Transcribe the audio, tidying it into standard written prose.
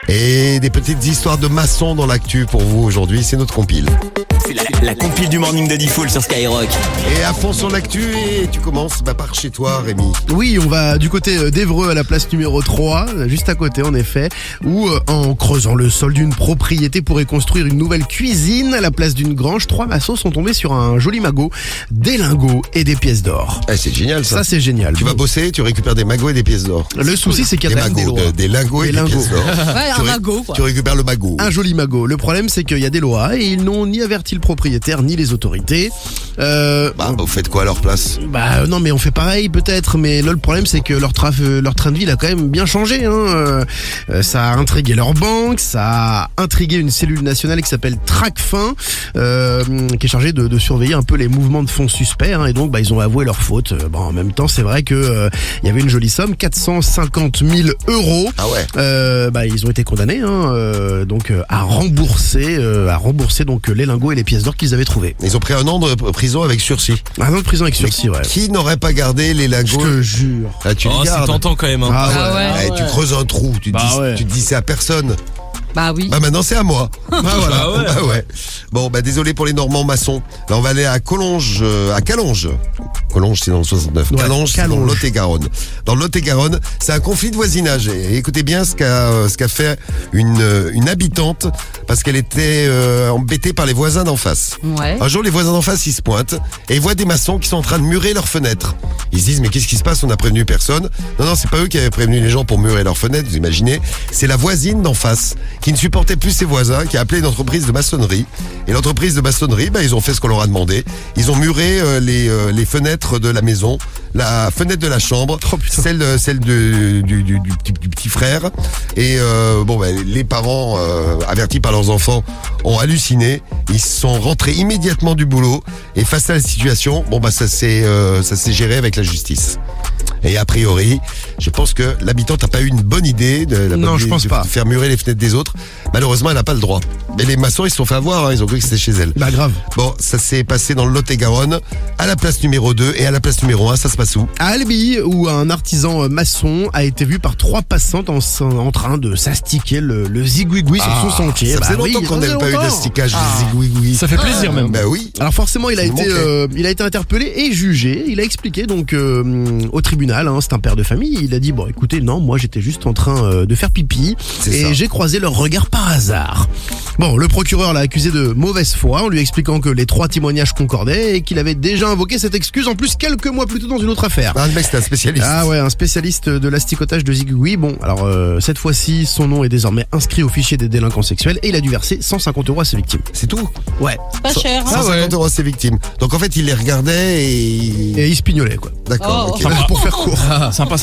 Et des petites histoires de maçons dans l'actu pour vous aujourd'hui, c'est notre compile. C'est la compile du morning de Diffoul sur Skyrock. Et à fond sur l'actu, et tu commences par chez toi, Rémi. Oui, on va du côté d'Évreux à la place numéro 3, juste à côté en effet, où en creusant le sol d'une propriété pour y construire une nouvelle cuisine à la place d'une grange, 3 maçons sont tombés sur un joli magot, des lingots et des pièces d'or. Eh, c'est génial ça. Ça c'est génial. Tu vas bosser, tu récupères des magots et des pièces d'or. Le souci c'est qu'il y a Des des magots, lois. des lingots et Des des lingots. pièces d'or. Ouais, Tu un ré- magot, quoi. Tu récupères le magot. Un joli magot. Le problème c'est qu'il y a des lois et ils n'ont ni averti le propriétaire ni les autorités. Vous faites quoi à leur place? Non mais on fait pareil peut-être, mais là le problème c'est que leur train de vie il a quand même bien changé. Ça a intrigué leur banque, ça a intrigué une cellule nationale qui s'appelle Tracfin, qui est chargée de surveiller un peu les mouvements de fonds suspects. Et donc ils ont avoué leur faute. En même temps c'est vrai que il y avait une jolie somme, 450 000 €. Ah ouais. Ils ont été condamnés à rembourser donc les lingots et les pièces d'or qu'ils avaient trouvées. Ils ont pris un an de prison avec sursis. Un an de prison avec sursis, ouais. Qui n'aurait pas gardé les Je lingots? te jure. Ah, tu les C'est gardes. tentant quand même. Hein. Ah ouais. Tu creuses un trou, tu te dis c'est à personne. Bah oui. Bah maintenant c'est à moi. Voilà. Ah ouais. Bah ouais. Bon désolé pour les Normands maçons. Là on va aller à Collonges, à Calonge. Collonges c'est dans le 69. Ouais, Calonge c'est dans le Calonge. Lot-et-Garonne. Dans le Lot-et-Garonne, c'est un conflit de voisinage. Et écoutez bien ce qu'a fait une habitante parce qu'elle était embêtée par les voisins d'en face. Ouais. Un jour, les voisins d'en face, ils se pointent et ils voient des maçons qui sont en train de murer leurs fenêtres. Ils se disent, mais qu'est-ce qui se passe? On n'a prévenu personne. Non, c'est pas eux qui avaient prévenu les gens pour murer leurs fenêtres, vous imaginez. C'est la voisine d'en face qui ne supportait plus ses voisins, qui a appelé une entreprise de maçonnerie. Et l'entreprise de maçonnerie, ils ont fait ce qu'on leur a demandé. Ils ont muré les fenêtres de la maison, la fenêtre de la chambre, Oh, putain. celle du petit frère. Et les parents, avertis par leurs enfants, ont halluciné. Ils sont rentrés immédiatement du boulot. Et face à la situation, ça s'est géré avec la justice. Et a priori, je pense que l'habitante n'a pas eu une bonne idée de faire murer les fenêtres des autres. Malheureusement, elle n'a pas le droit. Mais les maçons, ils se sont fait avoir, ils ont cru que c'était chez elle. Bah grave. Bon, ça s'est passé dans le Lot-et-Garonne, à la place numéro 2 et à la place numéro 1, ça se passe où? À Albi, où un artisan maçon a été vu par 3 passantes en train de s'astiquer le zigouigoui sur son sentier. Ça faisait oui, longtemps qu'on ça faisait n'avait pas eu longtemps. d'asticage de zigouigoui. Ça fait plaisir même. Bah oui. Alors forcément, il a Ça nous été interpellé et jugé. Il a expliqué donc au tribunal, c'est un père de famille. Il a dit écoutez, non, moi j'étais juste en train de faire pipi C'est et ça. j'ai croisé leur regard par hasard. Bon, le procureur l'a accusé de mauvaise foi en lui expliquant que les 3 témoignages concordaient et qu'il avait déjà invoqué cette excuse en plus quelques mois plus tôt dans une autre affaire. Le mec, c'était un spécialiste. Ah ouais, un spécialiste de l'asticotage de zigouigoui. Bon, alors cette fois-ci, son nom est désormais inscrit au fichier des délinquants sexuels et il a dû verser 150 € à ses victimes. C'est tout. Ouais. Pas cher, hein. 150 € à ses victimes. Donc en fait, il les regardait et... Et il se pignolait, quoi. D'accord, Oh. ok. Pour faire court. Sympa.